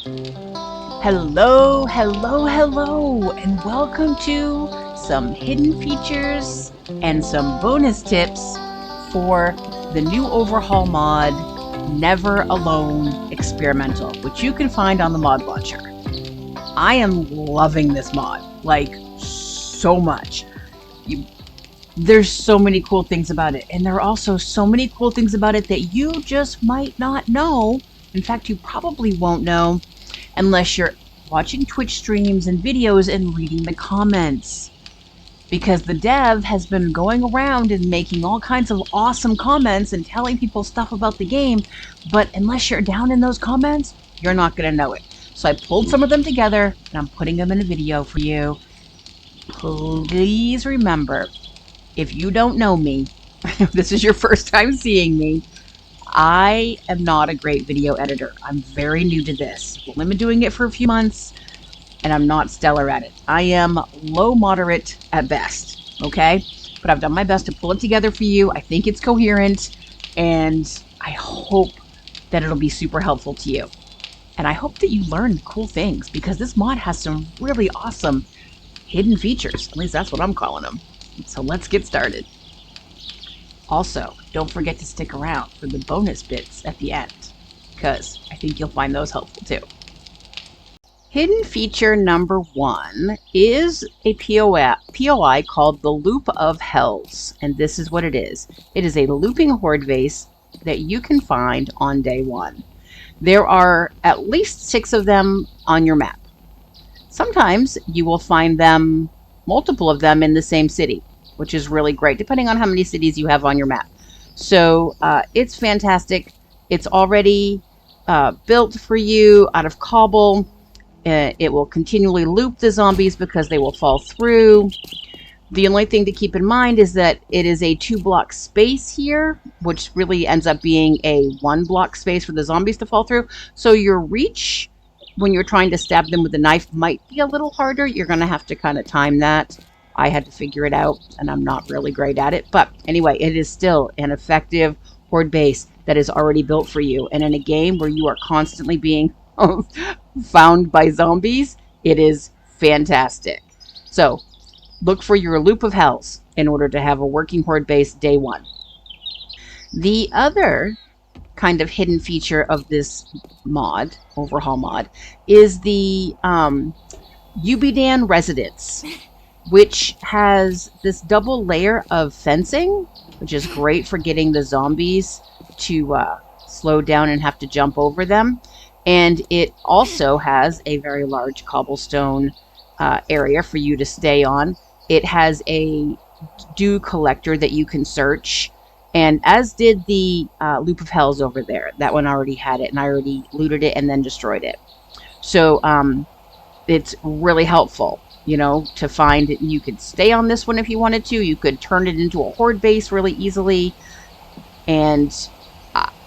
Hello, hello, hello, and welcome to some hidden features and some bonus tips for the new overhaul mod, Never Alone Experimental, which you can find on the mod launcher. I am loving this mod, like, so much. There's so many cool things about it, and there are also so many cool things about it that you just might not know. In fact, you probably won't know unless you're watching Twitch streams and videos and reading the comments. Because the dev has been going around and making all kinds of awesome comments and telling people stuff about the game, but unless you're down in those comments, you're not going to know it. So I pulled some of them together and I'm putting them in a video for you. Please remember, if you don't know me, if this is your first time seeing me, I am not a great video editor. I'm very new to this. I've only been doing it for a few months, and I'm not stellar at it. I am low moderate at best, okay? But I've done my best to pull it together for you. I think it's coherent, and I hope that it'll be super helpful to you. And I hope that you learn cool things, because this mod has some really awesome hidden features. At least that's what I'm calling them. So let's get started. Also, don't forget to stick around for the bonus bits at the end, because I think you'll find those helpful too. Hidden feature number 1 is a POI called the Loop of Hells, and this is what it is. It is a looping horde base that you can find on day 1. There are at least 6 of them on your map. Sometimes you will find them, multiple of them, in the same city, which is really great, depending on how many cities you have on your map. So it's fantastic. It's already built for you out of cobble. It will continually loop the zombies because they will fall through. The only thing to keep in mind is that it is a 2-block space here, which really ends up being a 1-block space for the zombies to fall through. So your reach, when you're trying to stab them with a knife, might be a little harder. You're going to have to kind of time that. I had to figure it out, and I'm not really great at it. But anyway, it is still an effective horde base that is already built for you. And in a game where you are constantly being found by zombies, it is fantastic. So look for your Loop of Hells in order to have a working horde base day 1. The other kind of hidden feature of this mod, overhaul mod, is the Ubidan Residence, which has this double layer of fencing, which is great for getting the zombies to slow down and have to jump over them. And it also has a very large cobblestone area for you to stay on. It has a dew collector that you can search, and as did the Loop of Hells over there. That one already had it, and I already looted it and then destroyed it. So it's really helpful, you know, to find. You could stay on this one if you wanted to. You could turn it into a horde base really easily. And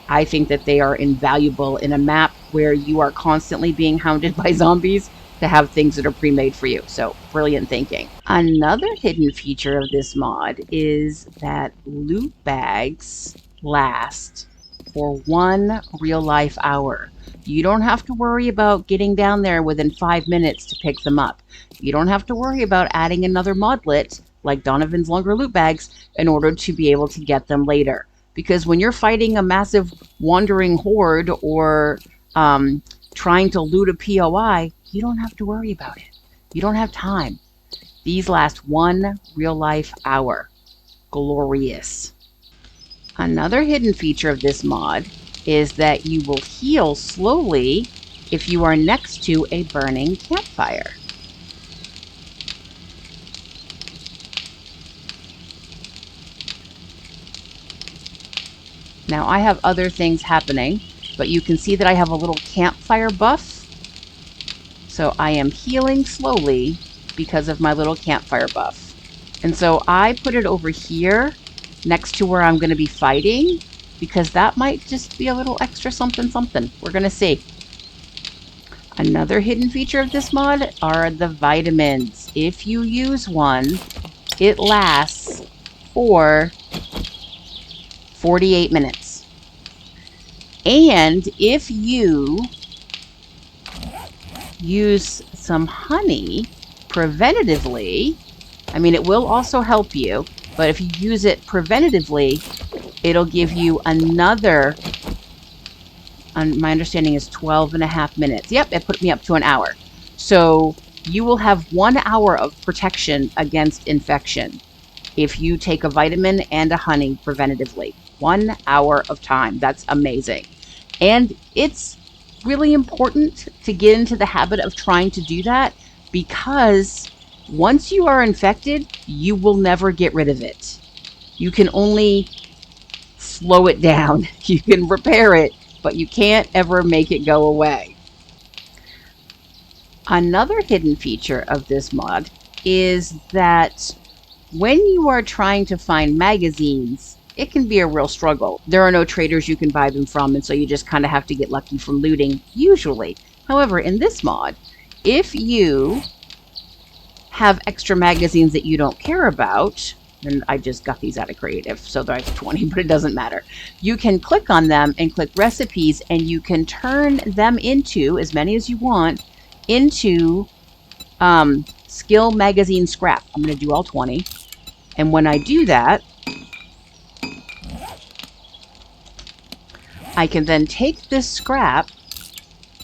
I think that they are invaluable in a map where you are constantly being hounded by zombies, to have things that are pre-made for you. So brilliant thinking. Another hidden feature of this mod is that loot bags last for 1 real-life hour. You don't have to worry about getting down there within 5 minutes to pick them up. You don't have to worry about adding another modlet, like Donovan's Longer Loot Bags, in order to be able to get them later. Because when you're fighting a massive wandering horde or trying to loot a POI, you don't have to worry about it. You don't have time. These last 1 real-life hour. Glorious. Another hidden feature of this mod is that you will heal slowly if you are next to a burning campfire. Now I have other things happening, but you can see that I have a little campfire buff. So I am healing slowly because of my little campfire buff. And so I put it over here next to where I'm going to be fighting, because that might just be a little extra something something. We're going to see. Another hidden feature of this mod are the vitamins. If you use one, it lasts for 48 minutes. And if you use some honey preventatively, I mean, it will also help you, but if you use it preventatively, it'll give you another, my understanding is 12.5 minutes. Yep, it put me up to an hour. So you will have 1 hour of protection against infection if you take a vitamin and a honey preventatively. 1 hour of time. That's amazing. And it's really important to get into the habit of trying to do that, because once you are infected, you will never get rid of it. You can only slow it down. You can repair it, but you can't ever make it go away. Another hidden feature of this mod is that when you are trying to find magazines, it can be a real struggle. There are no traders you can buy them from, and so you just kind of have to get lucky from looting, usually. However, in this mod, if you have extra magazines that you don't care about, and I just got these out of creative, so there's 20, but it doesn't matter. You can click on them and click recipes, and you can turn them into, as many as you want, into skill magazine scrap. I'm going to do all 20. And when I do that, I can then take this scrap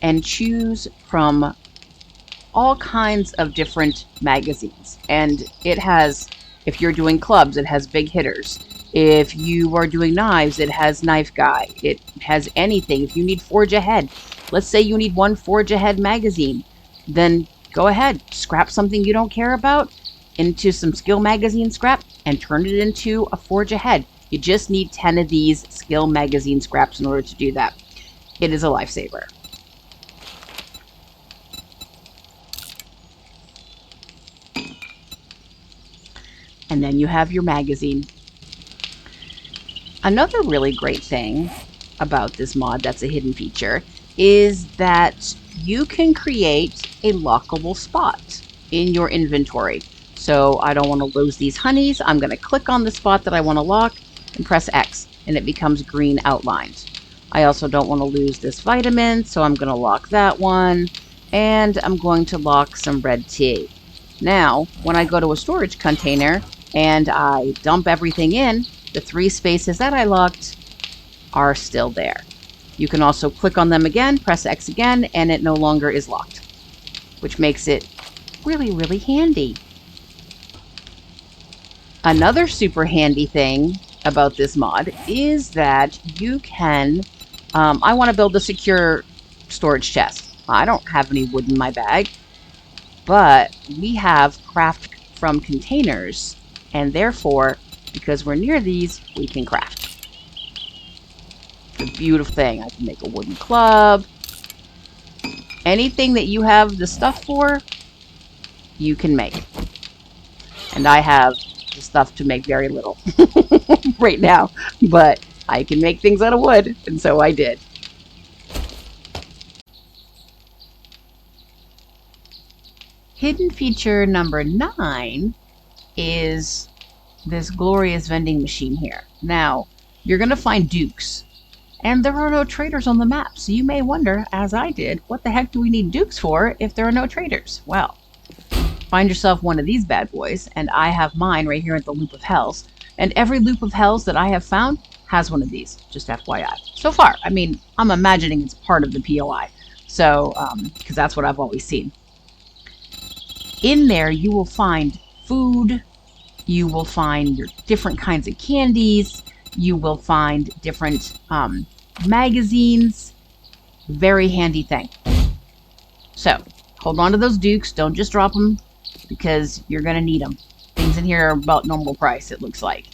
and choose from all kinds of different magazines. And it has, if you're doing clubs, it has big hitters. If you are doing knives, it has knife guy. It has anything. If you need forge ahead, let's say you need one forge ahead magazine, then go ahead, scrap something you don't care about into some skill magazine scrap and turn it into a forge ahead. You just need 10 of these skill magazine scraps in order to do that. It is a lifesaver. And then you have your magazine. Another really great thing about this mod that's a hidden feature is that you can create a lockable spot in your inventory. So I don't want to lose these honeys. I'm going to click on the spot that I want to lock and press X, and it becomes green outlined. I also don't want to lose this vitamin, so I'm going to lock that one, and I'm going to lock some red tea. Now, when I go to a storage container and I dump everything in, the 3 spaces that I locked are still there. You can also click on them again, press X again, and it no longer is locked, which makes it really, really handy. Another super handy thing about this mod is that you can, I want to build a secure storage chest. I don't have any wood in my bag, but we have craft from containers, and therefore, because we're near these, we can craft. It's a beautiful thing. I can make a wooden club. Anything that you have the stuff for, you can make. And I have the stuff to make very little right now, but I can make things out of wood, and so I did. Hidden feature number 9 is this glorious vending machine here. Now, you're going to find dukes, and there are no traders on the map, so you may wonder, as I did, what the heck do we need dukes for if there are no traders? Well, find yourself one of these bad boys, and I have mine right here at the Loop of Hells, and every Loop of Hells that I have found has one of these, just FYI. So far, I mean, I'm imagining it's part of the POI, so, because that's what I've always seen. In there, you will find food, you will find your different kinds of candies, you will find different magazines. Very handy thing. So, hold on to those dukes, don't just drop them, because you're going to need them. Things in here are about normal price, it looks like.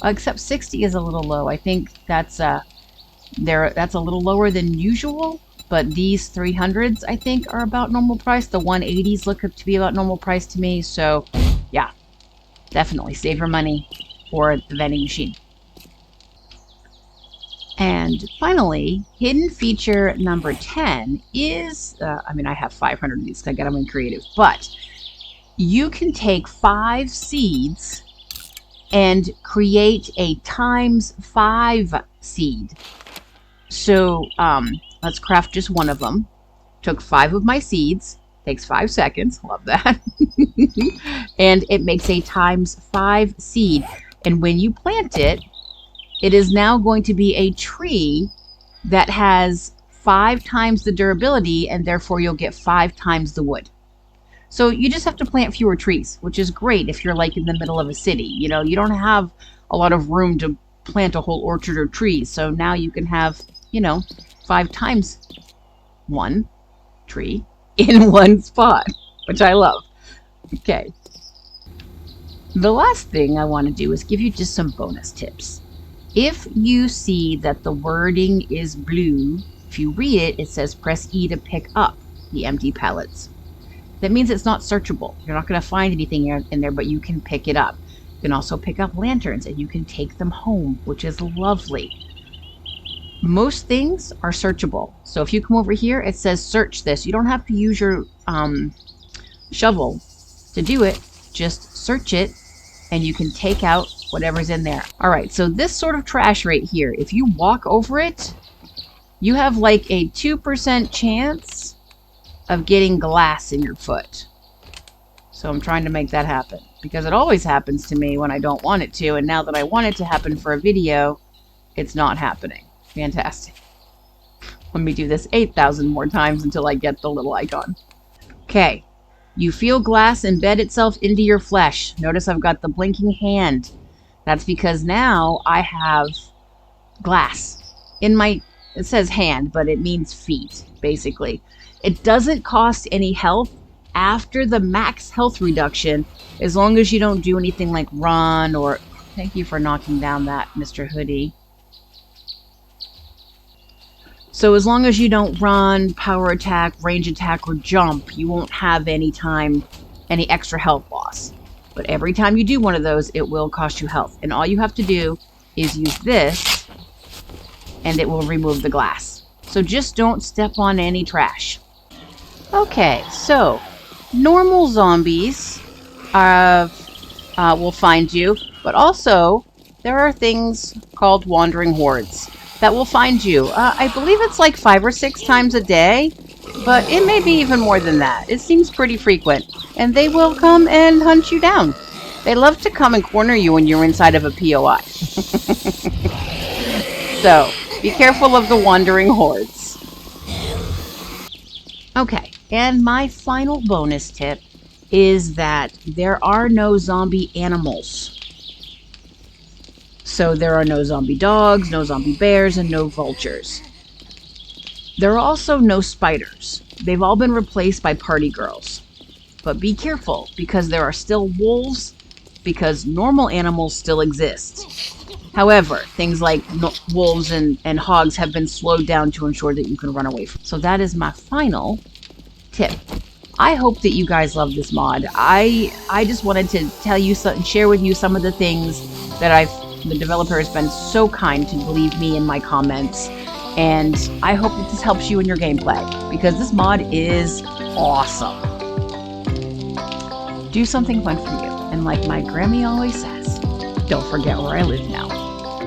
Except 60 is a little low. I think that's a little lower than usual, but these 300s, I think, are about normal price. The 180s look to be about normal price to me, so yeah, definitely save your money for the vending machine. And finally, hidden feature number 10 is, I mean, I have 500 of these because I got them in creative, but you can take 5 seeds and create a ×5 seed. So let's craft just one of them. took 5 of my seeds, takes 5 seconds, love that, and it makes a ×5 seed. And when you plant it, it is now going to be a tree that has 5 times the durability, and therefore you'll get 5 times the wood. So you just have to plant fewer trees, which is great if you're like in the middle of a city. You know, you don't have a lot of room to plant a whole orchard of trees. So now you can have, you know, 5 times 1 tree in one spot, which I love. Okay. The last thing I want to do is give you just some bonus tips. If you see that the wording is blue, if you read it, it says press E to pick up the empty pallets. That means it's not searchable. You're not going to find anything in there, but you can pick it up. You can also pick up lanterns and you can take them home, which is lovely. Most things are searchable. So if you come over here, it says search this. You don't have to use your shovel to do it. Just search it and you can take out whatever's in there. All right, so this sort of trash right here, if you walk over it, you have like a 2% chance of getting glass in your foot. So I'm trying to make that happen because it always happens to me when I don't want it to, and now that I want it to happen for a video, it's not happening. Fantastic. Let me do this 8,000 more times until I get the little icon. Okay, you feel glass embed itself into your flesh. Notice I've got the blinking hand. That's because now I have glass in my, it says hand, but it means feet, basically. It doesn't cost any health after the max health reduction, as long as you don't do anything like run or... Thank you for knocking down that, Mr. Hoodie. So as long as you don't run, power attack, range attack, or jump, you won't have any extra health loss. But every time you do one of those, it will cost you health. And all you have to do is use this, and it will remove the glass. So just don't step on any trash. Okay, so normal zombies will find you, but also there are things called wandering hordes that will find you. I believe it's like 5 or 6 times a day, but it may be even more than that. It seems pretty frequent, and they will come and hunt you down. They love to come and corner you when you're inside of a POI. So, be careful of the wandering hordes. Okay, and my final bonus tip is that there are no zombie animals. So there are no zombie dogs, no zombie bears, and no vultures. There are also no spiders. They've all been replaced by party girls. But be careful, because there are still wolves, because normal animals still exist. However, things like wolves and hogs have been slowed down to ensure that you can run away from. So that is my final tip. I hope that you guys love this mod. I just wanted to tell you and share with you some of the things that the developer has been so kind to leave me in my comments. And I hope that this helps you in your gameplay, because this mod is awesome. Do something fun for you. And like my Grammy always says, don't forget where I live now.